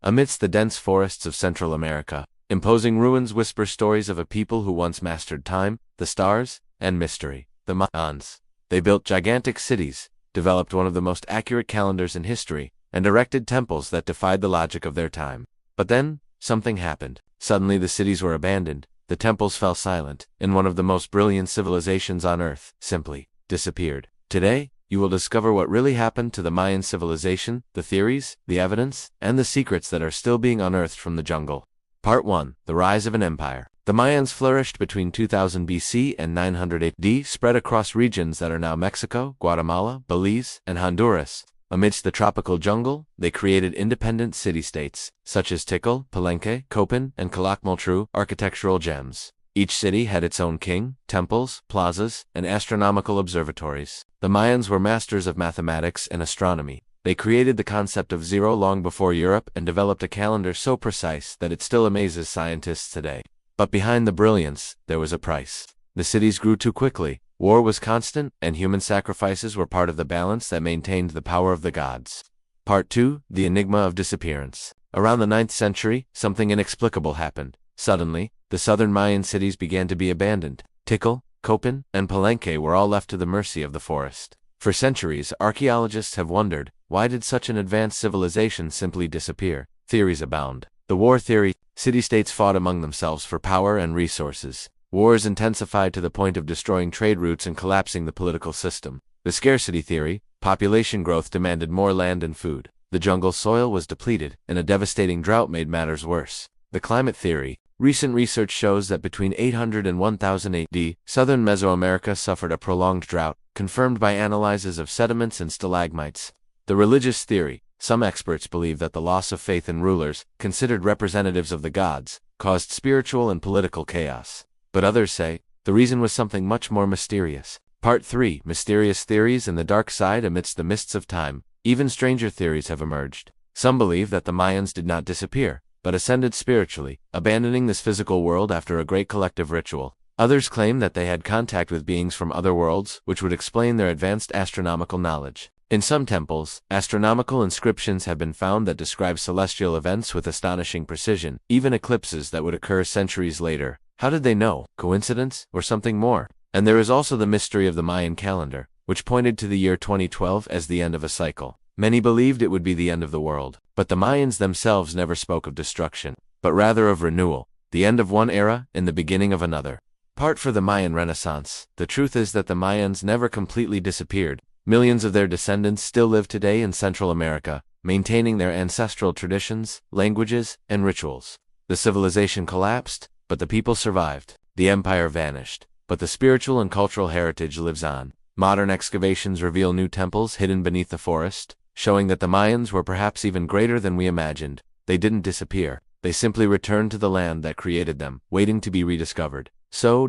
Amidst the dense forests of Central America, imposing ruins whisper stories of a people who once mastered time, the stars, and mystery. The Mayans. They built gigantic cities, developed one of the most accurate calendars in history, and erected temples that defied the logic of their time. But then, something happened. Suddenly the cities were abandoned, the temples fell silent, and one of the most brilliant civilizations on Earth simply disappeared. Today, you will discover what really happened to the Mayan civilization, the theories, the evidence, and the secrets that are still being unearthed from the jungle. Part 1. The Rise of an Empire. The Mayans flourished between 2000 BC and 900 AD, spread across regions that are now Mexico, Guatemala, Belize, and Honduras. Amidst the tropical jungle, they created independent city-states, such as Tikal, Palenque, Copan, and Calakmul, architectural gems. Each city had its own king, temples, plazas, and astronomical observatories. The Mayans were masters of mathematics and astronomy. They created the concept of zero long before Europe and developed a calendar so precise that it still amazes scientists today. But behind the brilliance, there was a price. The cities grew too quickly, war was constant, and human sacrifices were part of the balance that maintained the power of the gods. Part 2. The Enigma of Disappearance. Around the 9th century, something inexplicable happened. Suddenly, the southern Mayan cities began to be abandoned. Tikal, Copan, and Palenque were all left to the mercy of the forest. For centuries, archaeologists have wondered, why did such an advanced civilization simply disappear? Theories abound. The war theory: city-states fought among themselves for power and resources. Wars intensified to the point of destroying trade routes and collapsing the political system. The scarcity theory: population growth demanded more land and food. The jungle soil was depleted, and a devastating drought made matters worse. The climate theory: recent research shows that between 800 and 1000 AD, southern Mesoamerica suffered a prolonged drought, confirmed by analyses of sediments and stalagmites. The religious theory: some experts believe that the loss of faith in rulers, considered representatives of the gods, caused spiritual and political chaos. But others say, the reason was something much more mysterious. Part 3. Mysterious theories and the dark side amidst the mists of time. Even stranger theories have emerged. Some believe that the Mayans did not disappear, but ascended spiritually, abandoning this physical world after a great collective ritual. Others claim that they had contact with beings from other worlds, which would explain their advanced astronomical knowledge. In some temples, astronomical inscriptions have been found that describe celestial events with astonishing precision, even eclipses that would occur centuries later. How did they know? Coincidence, or something more? And there is also the mystery of the Mayan calendar, which pointed to the year 2012 as the end of a cycle. Many believed it would be the end of the world, but the Mayans themselves never spoke of destruction, but rather of renewal, the end of one era and the beginning of another. Part for the Mayan Renaissance. The truth is that the Mayans never completely disappeared. Millions of their descendants still live today in Central America, maintaining their ancestral traditions, languages, and rituals. The civilization collapsed, but the people survived. The empire vanished, but the spiritual and cultural heritage lives on. Modern excavations reveal new temples hidden beneath the forest, showing that the Mayans were perhaps even greater than we imagined. They didn't disappear. They simply returned to the land that created them, waiting to be rediscovered. So,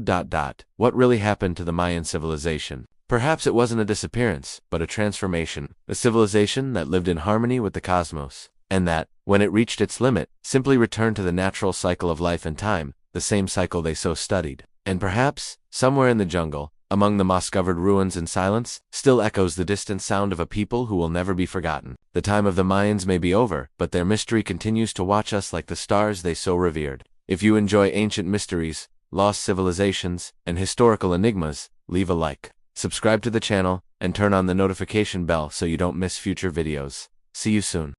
what really happened to the Mayan civilization? Perhaps it wasn't a disappearance, but a transformation. A civilization that lived in harmony with the cosmos, and that, when it reached its limit, simply returned to the natural cycle of life and time, the same cycle they so studied. And perhaps, somewhere in the jungle, among the moss-covered ruins and silence, still echoes the distant sound of a people who will never be forgotten. The time of the Mayans may be over, but their mystery continues to watch us like the stars they so revered. If you enjoy ancient mysteries, lost civilizations, and historical enigmas, leave a like. Subscribe to the channel, and turn on the notification bell so you don't miss future videos. See you soon.